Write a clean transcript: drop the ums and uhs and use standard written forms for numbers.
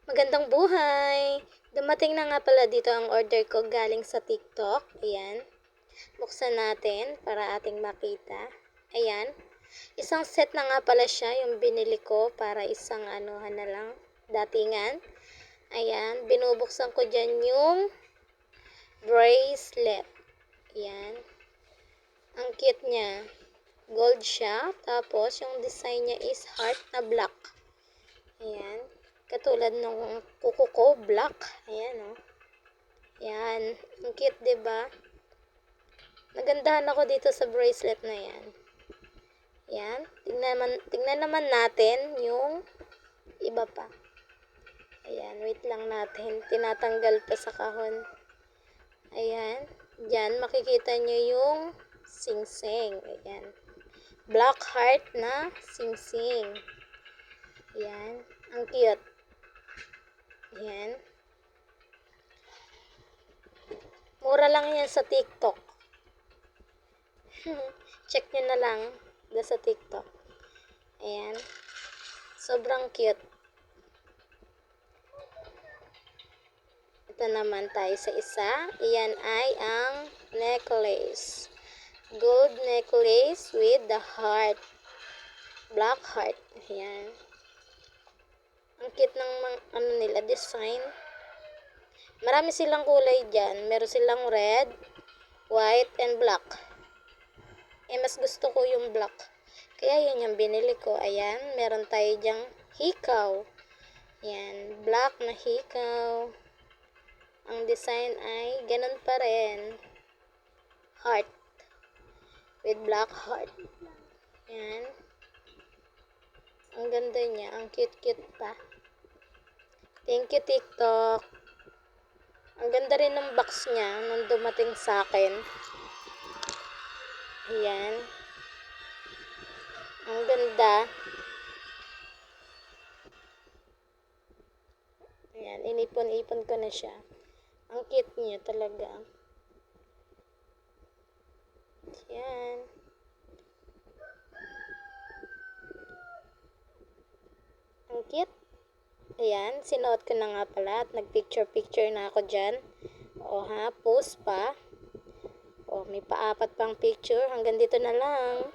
Magandang buhay! Dumating na nga pala dito ang order ko galing sa TikTok. Ayan. Buksan natin para ating makita. Ayan. Isang set na nga pala siya yung binili ko para isang anuhan na lang. Datingan. Ayan. Binubuksan ko dyan yung bracelet. Ayan. Ang cute niya. Gold siya. Tapos yung design niya is heart na black. Ayan. Katulad ng kuko ko, black. Ayan, oh. Ayan. Ang cute, diba? Nagandahan ako dito sa bracelet na yan. Ayan. Tingnan naman natin yung iba pa. Ayan. Wait lang natin. Tinatanggal pa sa kahon. Ayan. Diyan, makikita nyo yung sing-sing. Ayan. Black heart na sing-sing. Ayan. Ang cute. Ayan. Mura lang yan sa TikTok. Check nyo na lang sa TikTok. Ayan. Sobrang cute. Ito naman tayo sa isa. Ayan ay ang necklace. Gold necklace with the heart. Black heart. Ayan. Ang cute ng nila, design. Marami silang kulay dyan. Meron silang red, white, and black. Mas gusto ko yung black. Kaya yun yung binili ko. Ayan, meron tayo dyang hikaw. Ayan, black na hikaw. Ang design ay ganun pa rin. Heart. With black heart. Ayan. Ang ganda niya. Ang cute-cute pa. Thank you, TikTok. Ang ganda rin ng box niya nung dumating sa akin. Ayan. Ang ganda. Ayan. Inipon-ipon ko na siya. Ang cute niya talaga. Ayan. Ang cute. Ayan, sinuot ko na nga pala at nagpicture-picture na ako dyan. O ha, post pa. O, may paapat pang picture. Hanggang dito na lang.